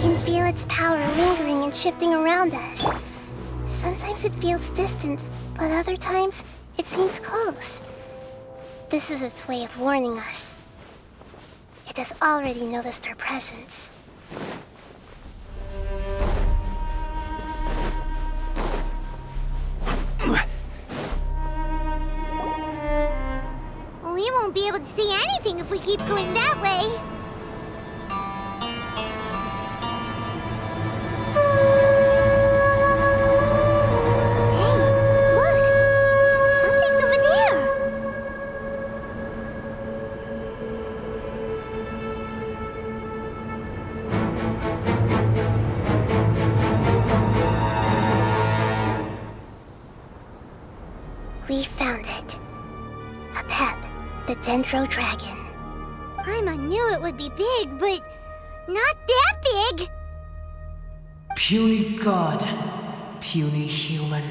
can feel its power lingering and shifting around us. Sometimes it feels distant, but other times it seems close. This is its way of warning us. It has already noticed our presence. We won't be able to see anything if we keep going that way. We found it. A pep, the Dendro Dragon. Paimon knew it would be big, but not that big! Puny god, puny human,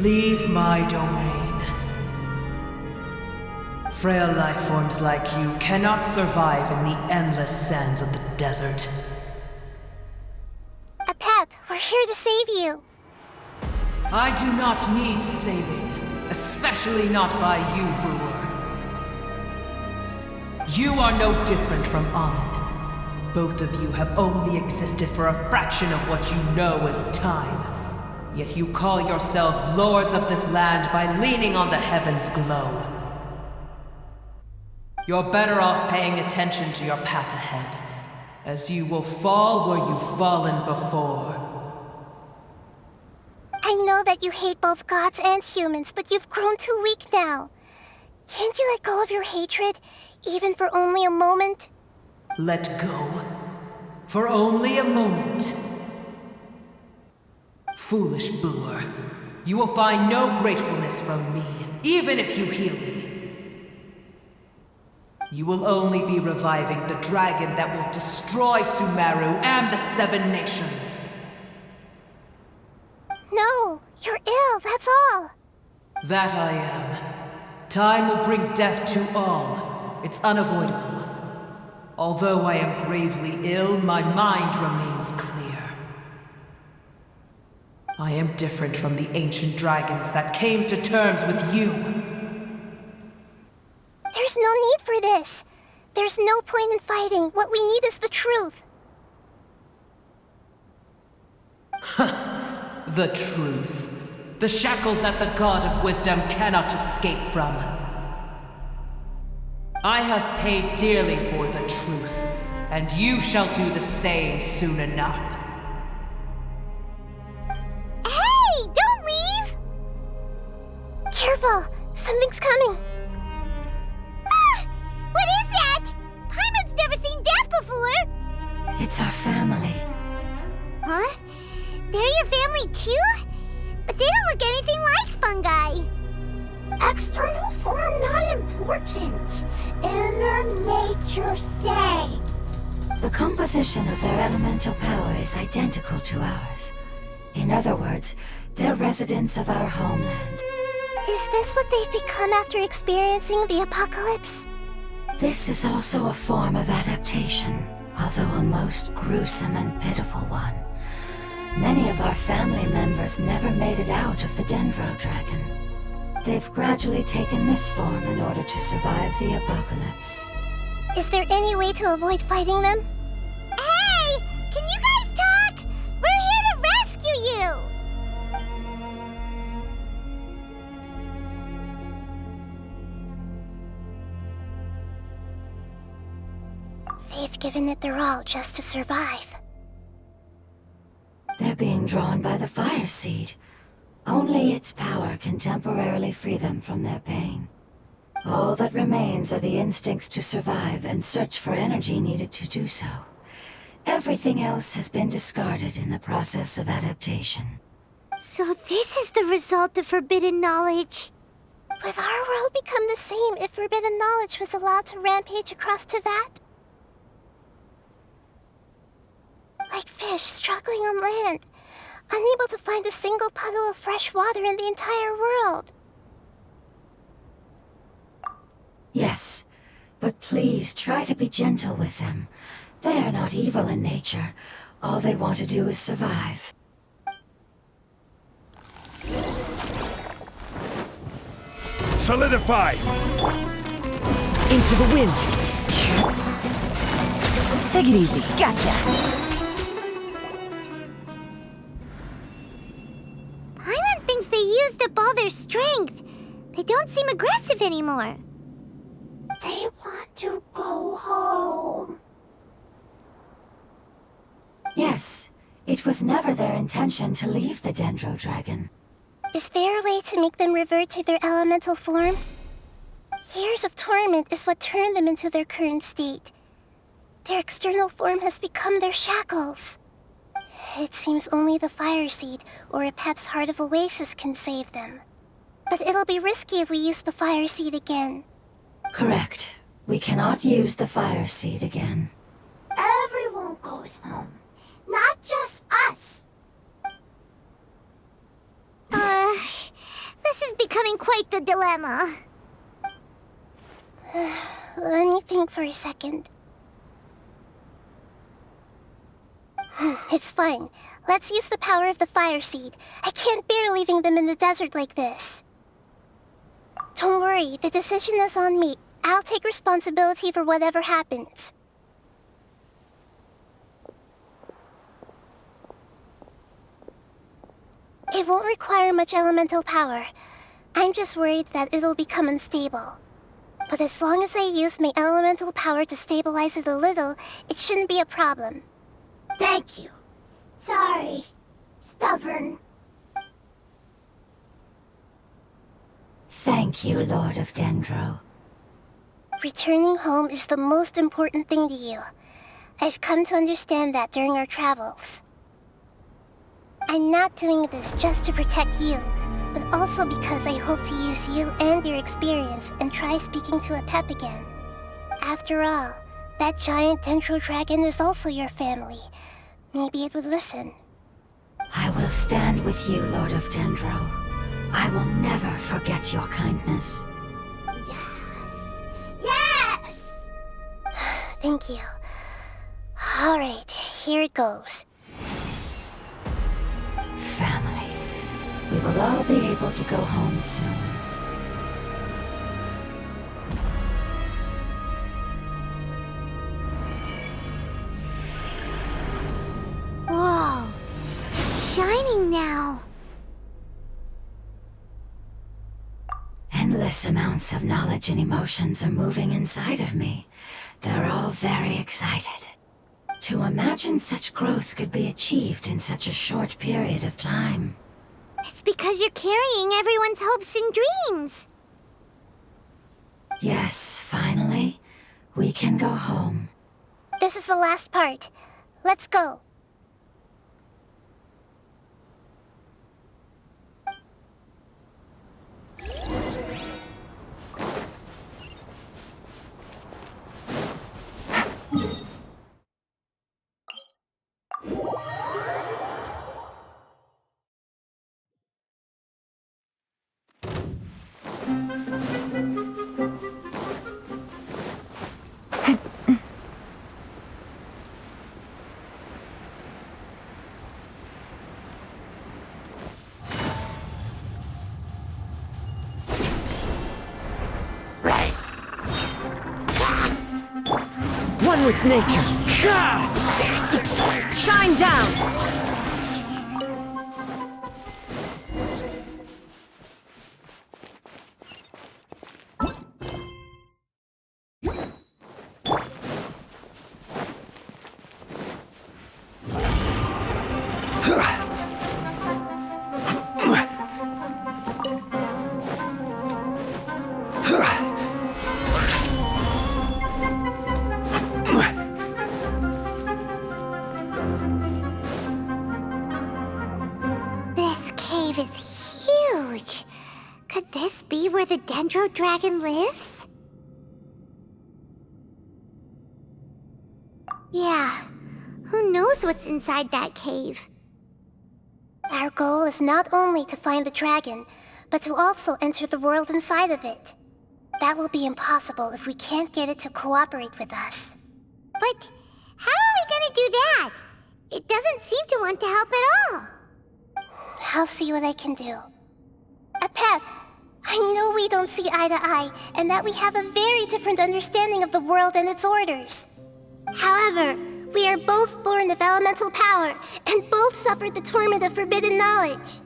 leave my domain. Frail life forms like you cannot survive in the endless sands of the desert. A pep, we're here to save you. I do not need saving, especially not by you, Brewer. You are no different from Amun. Both of you have only existed for a fraction of what you know as time. Yet you call yourselves lords of this land by leaning on the heavens' glow. You're better off paying attention to your path ahead, as you will fall where you've fallen before. I know that you hate both gods and humans, but you've grown too weak now. Can't you let go of your hatred, even for only a moment? Let go? For only a moment? Foolish Brewer, you will find no gratefulness from me, even if you heal me. You will only be reviving the dragon that will destroy Sumeru and the Seven Nations. No, you're ill, that's all. That I am. Time will bring death to all. It's unavoidable. Although I am gravely ill, my mind remains clear. I am different from the ancient dragons that came to terms with you. There's no need for this. There's no point in fighting. What we need is the truth. The truth. The shackles that the God of Wisdom cannot escape from. I have paid dearly for the truth, and you shall do the same soon enough. Hey, don't leave! Careful, something's coming. Ah! What is that? Paimon's never seen that before! It's our family. Huh? They're your family too? But they don't look anything like fungi. External form not important. Inner nature say. The composition of their elemental power is identical to ours. In other words, they're residents of our homeland. Is this what they've become after experiencing the apocalypse? This is also a form of adaptation, although a most gruesome and pitiful one. Many of our family members never made it out of the Dendro Dragon. They've gradually taken this form in order to survive the apocalypse. Is there any way to avoid fighting them? Hey! Can you guys talk? We're here to rescue you! They've given it their all just to survive. They're being drawn by the fire seed. Only its power can temporarily free them from their pain. All that remains are the instincts to survive and search for energy needed to do so. Everything else has been discarded in the process of adaptation. So this is the result of forbidden knowledge. Would our world become the same if forbidden knowledge was allowed to rampage across Teyvat? Like fish struggling on land, unable to find a single puddle of fresh water in the entire world. Yes, but please try to be gentle with them. They are not evil in nature. All they want to do is survive. Solidify! Into the wind! Take it easy. Gotcha! Paimon thinks they used up all their strength. They don't seem aggressive anymore. They want to go home. Yes, it was never their intention to leave the Dendro Dragon. Is there a way to make them revert to their elemental form? Years of torment is what turned them into their current state. Their external form has become their shackles. It seems only the Fire Seed or Epep's Heart of Oasis can save them. But it'll be risky if we use the Fire Seed again. Correct. We cannot use the Fire Seed again. Everyone goes home, not just us. This is becoming quite the dilemma. Let me think for a second. It's fine. Let's use the power of the Fire Seed. I can't bear leaving them in the desert like this. Don't worry, the decision is on me. I'll take responsibility for whatever happens. It won't require much elemental power. I'm just worried that it'll become unstable. But as long as I use my elemental power to stabilize it a little, it shouldn't be a problem. Thank you. Sorry. Stubborn. Thank you, Lord of Dendro. Returning home is the most important thing to you. I've come to understand that during our travels. I'm not doing this just to protect you, but also because I hope to use you and your experience and try speaking to Epep again. After all, that giant Dendro Dragon is also your family. Maybe it would listen. I will stand with you, Lord of Dendro. I will never forget your kindness. Yes! Thank you. All right, here it goes. Family. We will all be able to go home soon. Whoa, it's shining now. Endless amounts of knowledge and emotions are moving inside of me. They're all very excited. To imagine such growth could be achieved in such a short period of time. It's because you're carrying everyone's hopes and dreams. Yes, finally, we can go home. This is the last part. Let's go. One with nature. Shine down! This cave is huge. Could this be where the Dendro Dragon lives? Yeah, who knows what's inside that cave? Our goal is not only to find the dragon, but to also enter the world inside of it. That will be impossible if we can't get it to cooperate with us. But How are we gonna do that? It doesn't seem to want to help at all. I'll see what I can do. Pep, I know we don't see eye to eye, and that we have a very different understanding of the world and its orders. However, we are both born of elemental power, and both suffered the torment of forbidden knowledge.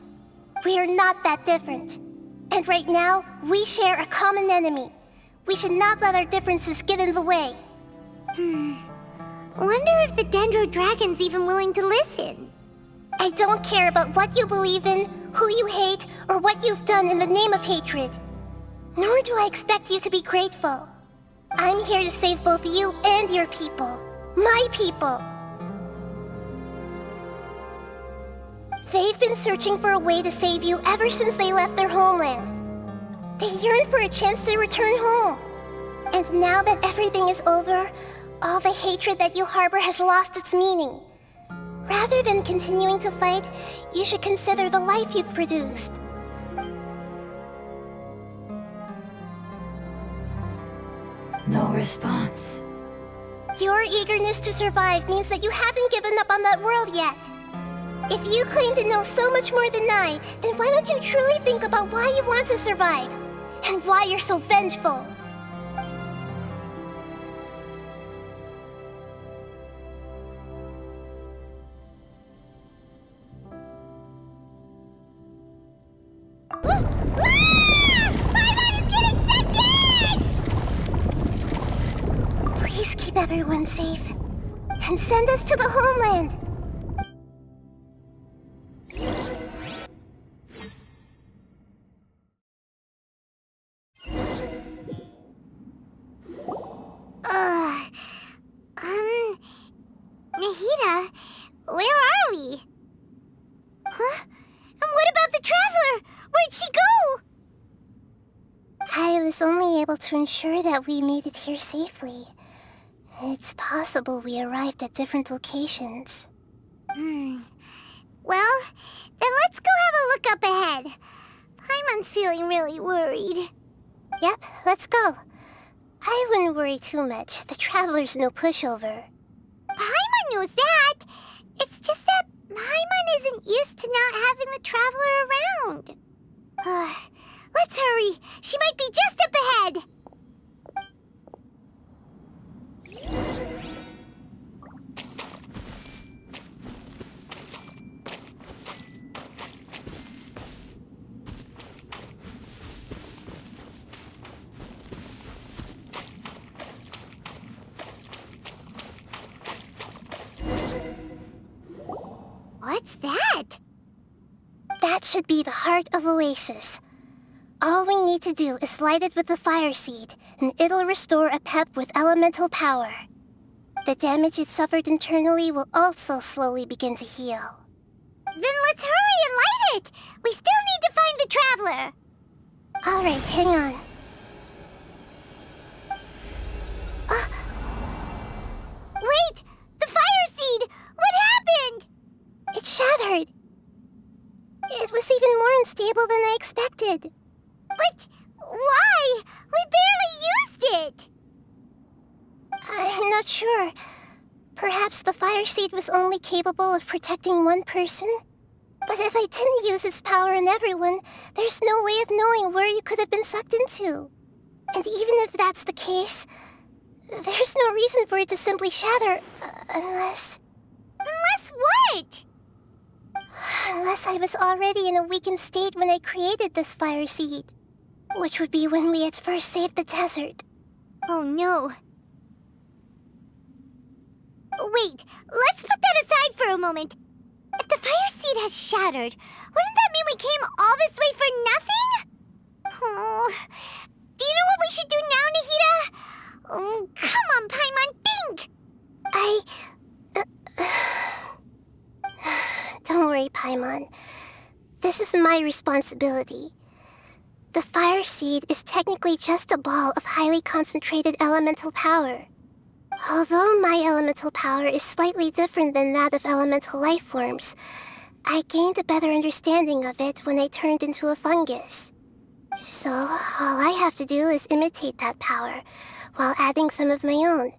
We are not that different. And right now, we share a common enemy. We should not let our differences get in the way. Wonder if the Dendro Dragon's even willing to listen. I don't care about what you believe in, who you hate, or what you've done in the name of hatred. Nor do I expect you to be grateful. I'm here to save both you and your people. My people. They've been searching for a way to save you ever since they left their homeland. They yearn for a chance to return home. And now that everything is over, all the hatred that you harbor has lost its meaning. Rather than continuing to fight, you should consider the life you've produced. No response. Your eagerness to survive means that you haven't given up on that world yet. If you claim to know so much more than I, then why don't you truly think about why you want to survive? And why you're so vengeful? Please keep everyone safe. And send us to the homeland. Nahida, where are we? Huh? And what about the Traveler? Where'd she go? I was only able to ensure that we made it here safely. It's possible we arrived at different locations. Well, then let's go have a look up ahead. Paimon's feeling really worried. Yep, let's go. I wouldn't worry too much. The Traveler's no pushover. Paimon knows that. It's just that Paimon isn't used to not having the Traveler around. Let's hurry. She might be just up ahead. What's that? That should be the heart of Oasis. All we need to do is light it with the fire seed, and it'll restore a pep with elemental power. The damage it suffered internally will also slowly begin to heal. Then let's hurry and light it! We still need to find the Traveler! Alright, hang on. Wait! The fire seed! What happened? It shattered! It was even more unstable than I expected. But why? We barely used it! I'm not sure. Perhaps the fire seed was only capable of protecting one person? But if I didn't use its power on everyone, there's no way of knowing where you could have been sucked into. And even if that's the case, there's no reason for it to simply shatter, unless... Unless what? Unless I was already in a weakened state when I created this fire seed. Which would be when we at first saved the desert. Oh no. Wait, let's put that aside for a moment. If the fire seed has shattered, wouldn't that mean we came all this way for nothing? Oh, do you know what we should do now, Nahida? Oh, come on, Paimon, think! Don't worry, Paimon. This is my responsibility. The fire seed is technically just a ball of highly concentrated elemental power. Although my elemental power is slightly different than that of elemental life forms, I gained a better understanding of it when I turned into a fungus. So, all I have to do is imitate that power, while adding some of my own.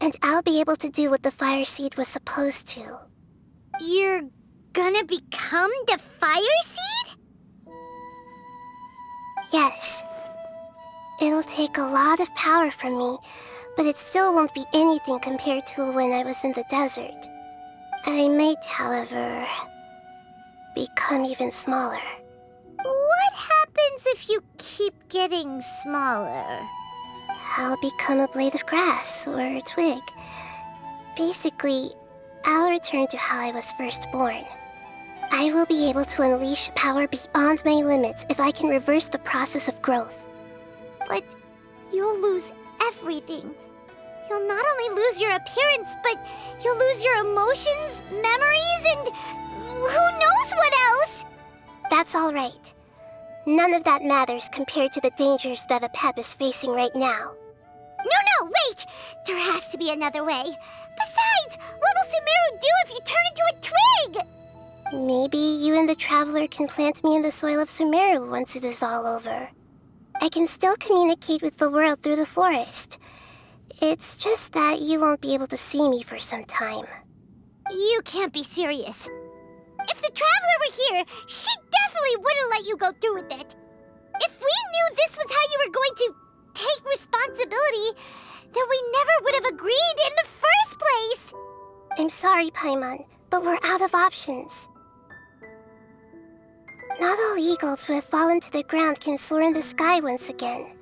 And I'll be able to do what the Fire Seed was supposed to. You're gonna become the Fire Seed? Yes. It'll take a lot of power from me, but it still won't be anything compared to when I was in the desert. I might, however, become even smaller. What happens if you keep getting smaller? I'll become a blade of grass or a twig. Basically, I'll return to how I was first born. I will be able to unleash power beyond my limits if I can reverse the process of growth. But you'll lose everything. You'll not only lose your appearance, but you'll lose your emotions, memories, and who knows what else? That's all right. None of that matters compared to the dangers that a Pep is facing right now. No, wait! There has to be another way. Besides, what will Sumeru do if you turn into a twig? Maybe you and the Traveler can plant me in the soil of Sumeru once it is all over. I can still communicate with the world through the forest. It's just that you won't be able to see me for some time. You can't be serious. If the Traveler were here, she definitely wouldn't let you go through with it. If we knew this was how you were going to take responsibility, then we never would have agreed in the first place. I'm sorry, Paimon, but we're out of options. Not all eagles who have fallen to the ground can soar in the sky once again.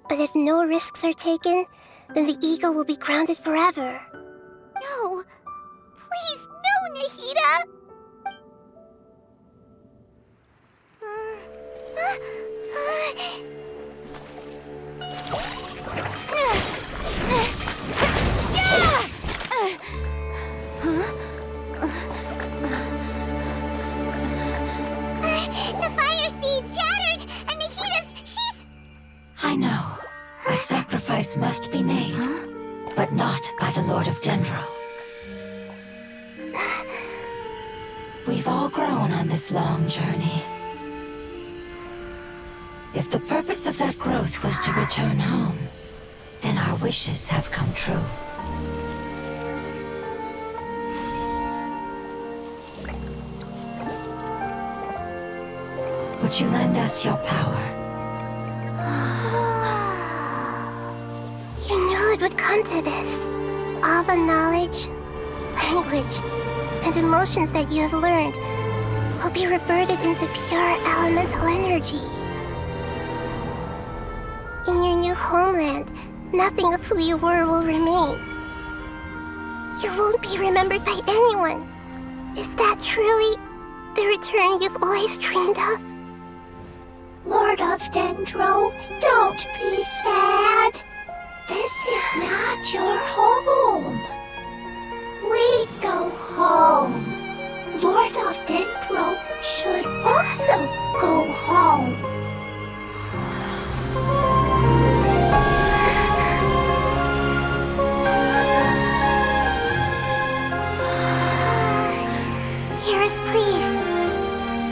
But if no risks are taken, then the eagle will be grounded forever. No. Please, no, Nahida! The Fire Seed shattered, and she's... I know. A sacrifice must be made, but not by the Lord of Dendro. We've all grown on this long journey. If the purpose of that growth was to return home, then our wishes have come true. Would you lend us your power? You knew it would come to this. All the knowledge, language, and emotions that you have learned will be reverted into pure elemental energy. In your new homeland, nothing of who you were will remain. You won't be remembered by anyone. Is that truly the return you've always dreamed of? Lord of Dendro, don't be sad. This is not your home. We go home. Lord of Dendro should also go home. Hear us, please.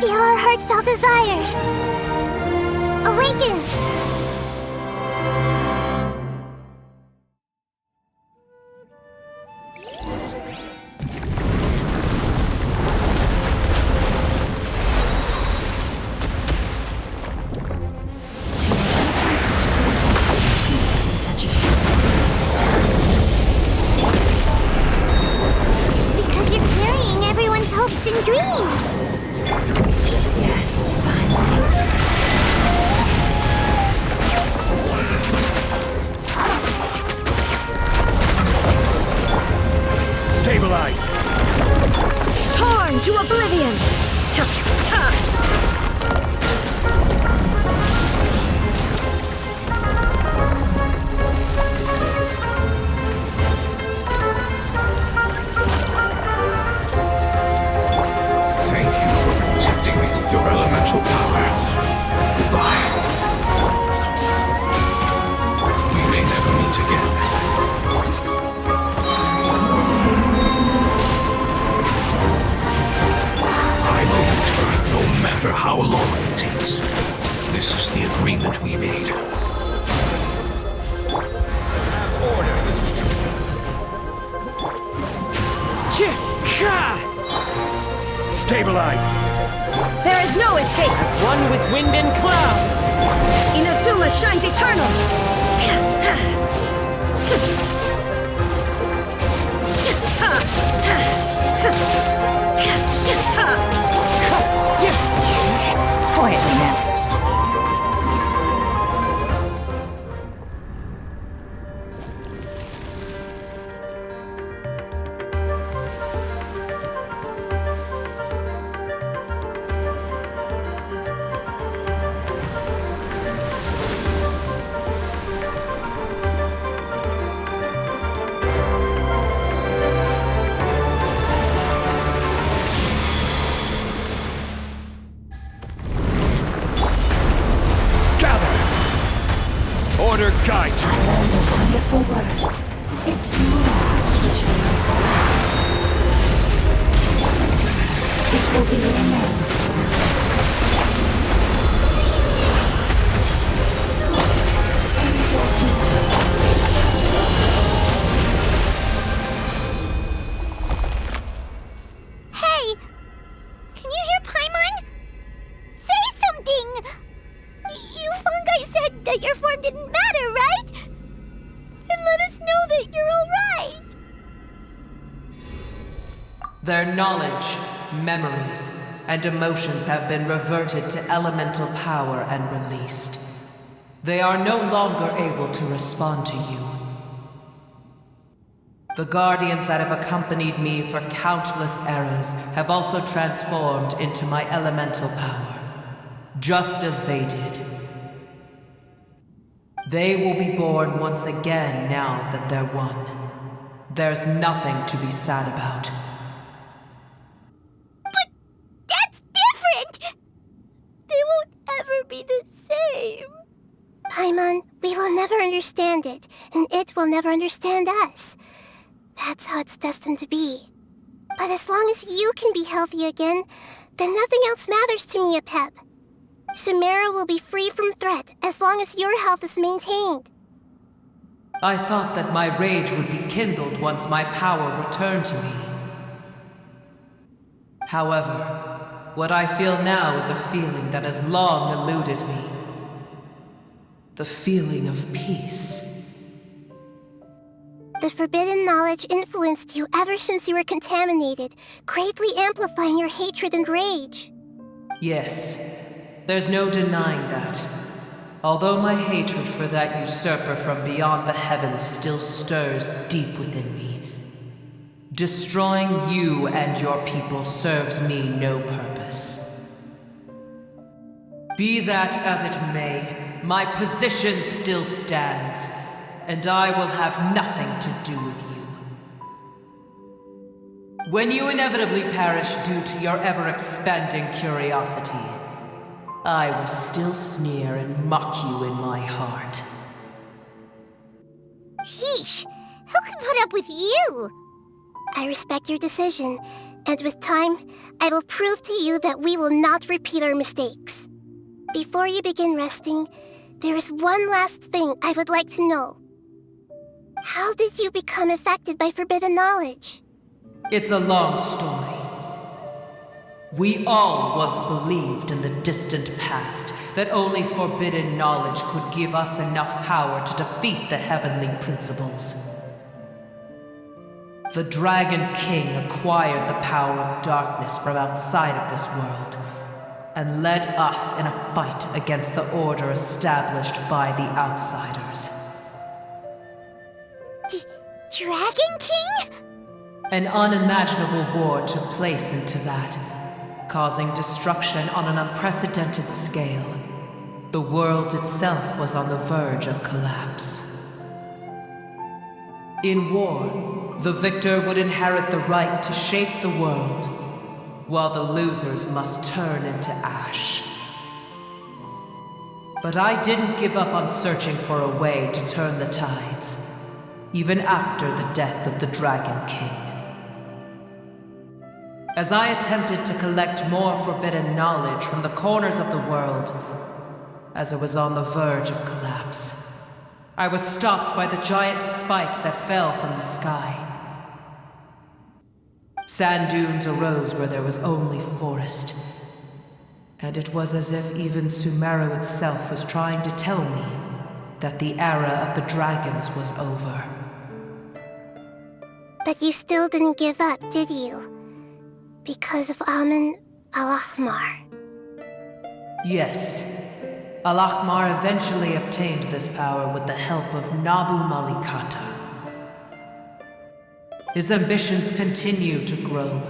Feel our heartfelt desires. Awaken! In such a short time. It's because you're carrying everyone's hopes and dreams. Yes, finally. Stabilized! Torn to oblivion! Thank you for protecting me with your elemental power. Goodbye. We may never meet again. I Stabilize! There is no escape! As one with wind and cloud! Inazuma shines eternal! Quietly now. Order guide you! I learned a wonderful word. It's more, which means light. It will be your name. Sends your people. Hey! Can you hear Paimon? Say something! You fungi said that your form didn't matter, right? Then let us know that you're alright! Their knowledge, memories, and emotions have been reverted to elemental power and released. They are no longer able to respond to you. The guardians that have accompanied me for countless eras have also transformed into my elemental power, just as they did. They will be born once again now that they're one. There's nothing to be sad about. But that's different! They won't ever be the same. Paimon, we will never understand it, and it will never understand us. That's how it's destined to be. But as long as you can be healthy again, then nothing else matters to me, Apep. Samara will be free from threat as long as your health is maintained. I thought that my rage would be kindled once my power returned to me. However, what I feel now is a feeling that has long eluded me. The feeling of peace. The forbidden knowledge influenced you ever since you were contaminated, greatly amplifying your hatred and rage. Yes, there's no denying that. Although my hatred for that usurper from beyond the heavens still stirs deep within me, destroying you and your people serves me no purpose. Be that as it may, my position still stands, and I will have nothing to do with you. When you inevitably perish due to your ever-expanding curiosity, I will still sneer and mock you in my heart. Heesh! Who can put up with you? I respect your decision, and with time, I will prove to you that we will not repeat our mistakes. Before you begin resting, there is one last thing I would like to know. How did you become affected by forbidden knowledge? It's a long story. We all once believed in the distant past that only forbidden knowledge could give us enough power to defeat the heavenly principles. The Dragon King acquired the power of darkness from outside of this world, and led us in a fight against the order established by the outsiders. Dragon King? An unimaginable war took place into that, causing destruction on an unprecedented scale. The world itself was on the verge of collapse. In war, the victor would inherit the right to shape the world, while the losers must turn into ash. But I didn't give up on searching for a way to turn the tides, even after the death of the Dragon King. As I attempted to collect more forbidden knowledge from the corners of the world, as it was on the verge of collapse, I was stopped by the giant spike that fell from the sky. Sand dunes arose where there was only forest. And it was as if even Sumeru itself was trying to tell me that the era of the dragons was over. But you still didn't give up, did you? Because of Amun al-Ahmar. Yes. Al-Ahmar eventually obtained this power with the help of Nabu Malikata. His ambitions continued to grow,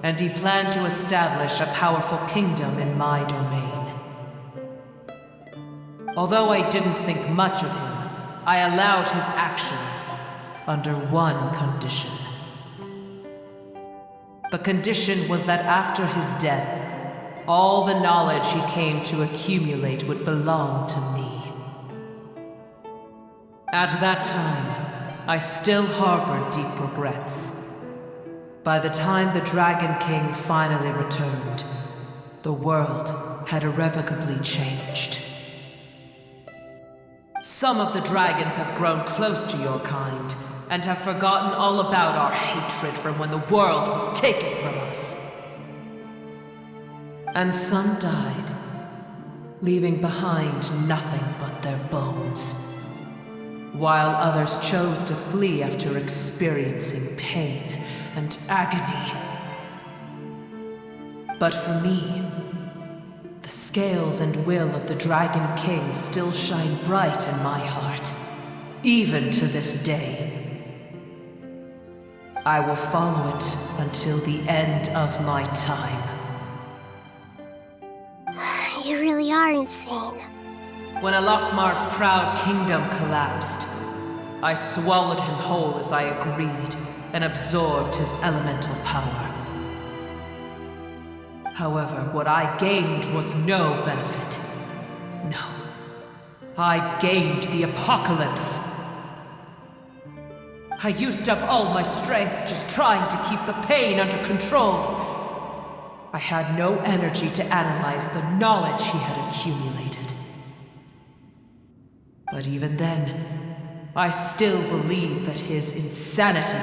and he planned to establish a powerful kingdom in my domain. Although I didn't think much of him, I allowed his actions under one condition. The condition was that after his death, all the knowledge he came to accumulate would belong to me. At that time, I still harbored deep regrets. By the time the Dragon King finally returned, the world had irrevocably changed. Some of the dragons have grown close to your kind, and have forgotten all about our hatred from when the world was taken from us. And some died, leaving behind nothing but their bones, while others chose to flee after experiencing pain and agony. But for me, the scales and will of the Dragon King still shine bright in my heart, even to this day. I will follow it until the end of my time. You really are insane. When Al-Ahmar's proud kingdom collapsed, I swallowed him whole as I agreed and absorbed his elemental power. However, what I gained was no benefit. No. I gained the apocalypse. I used up all my strength just trying to keep the pain under control. I had no energy to analyze the knowledge he had accumulated. But even then, I still believed that his insanity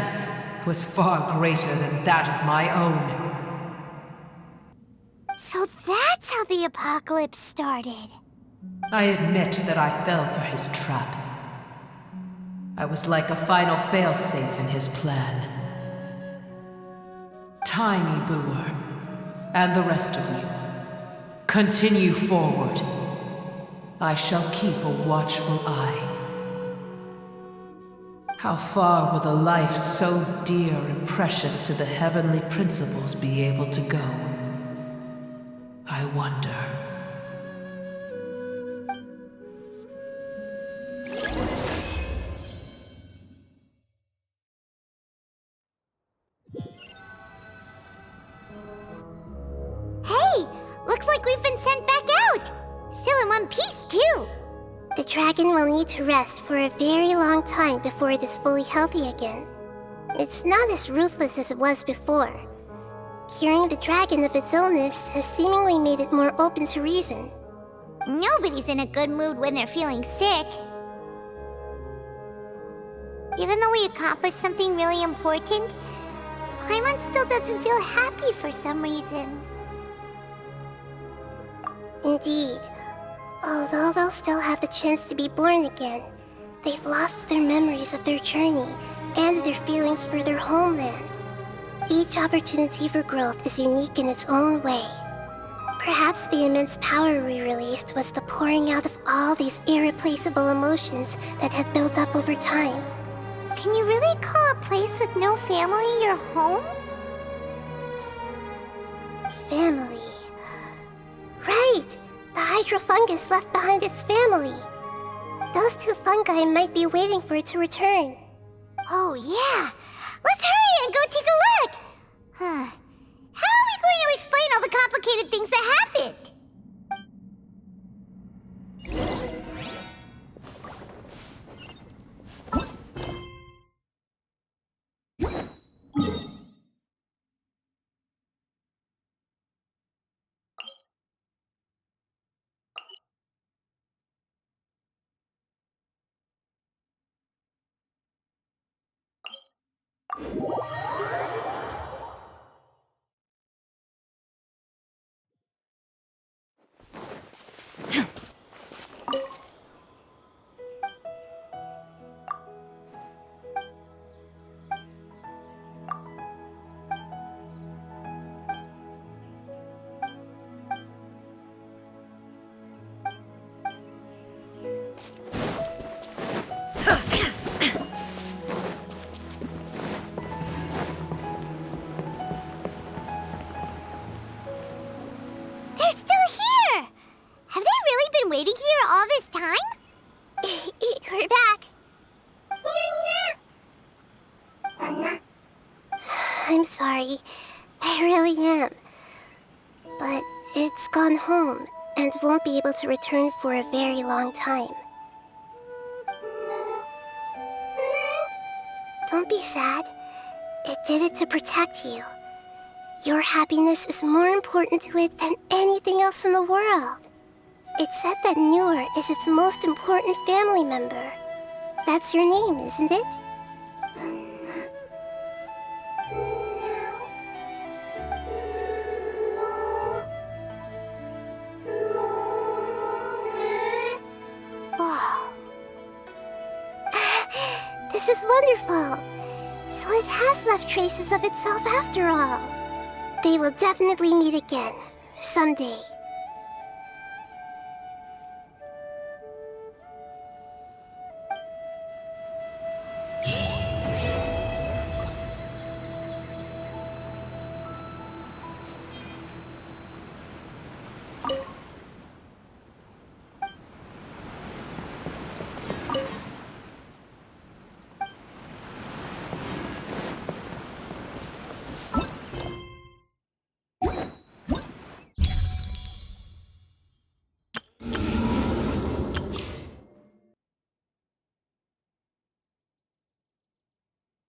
was far greater than that of my own. So that's how the apocalypse started. I admit that I fell for his trap. I was like a final failsafe in his plan. Tiny Booer, and the rest of you, continue forward. I shall keep a watchful eye. How far will a life so dear and precious to the heavenly principles be able to go? I wonder. Hey! Looks like we've been sent back out! Still in one piece, too! The dragon will need to rest for a very long time before it is fully healthy again. It's not as ruthless as it was before. Curing the dragon of its illness has seemingly made it more open to reason. Nobody's in a good mood when they're feeling sick. Even though we accomplished something really important, Paimon still doesn't feel happy for some reason. Indeed. Although they'll still have the chance to be born again, they've lost their memories of their journey and their feelings for their homeland. Each opportunity for growth is unique in its own way. Perhaps the immense power we released was the pouring out of all these irreplaceable emotions that had built up over time. Can you really call a place with no family your home? Family. Right! The hydrofungus left behind its family. Those two fungi might be waiting for it to return. Oh, yeah! Let's hurry and go take a look! Huh. How are we going to explain all the complicated things that happened? I'm sorry. I really am. But it's gone home and won't be able to return for a very long time. Don't be sad. It did it to protect you. Your happiness is more important to it than anything else in the world. It's said that Noor is its most important family member. That's your name, isn't it? Wow. This is wonderful. So it has left traces of itself after all. They will definitely meet again, someday.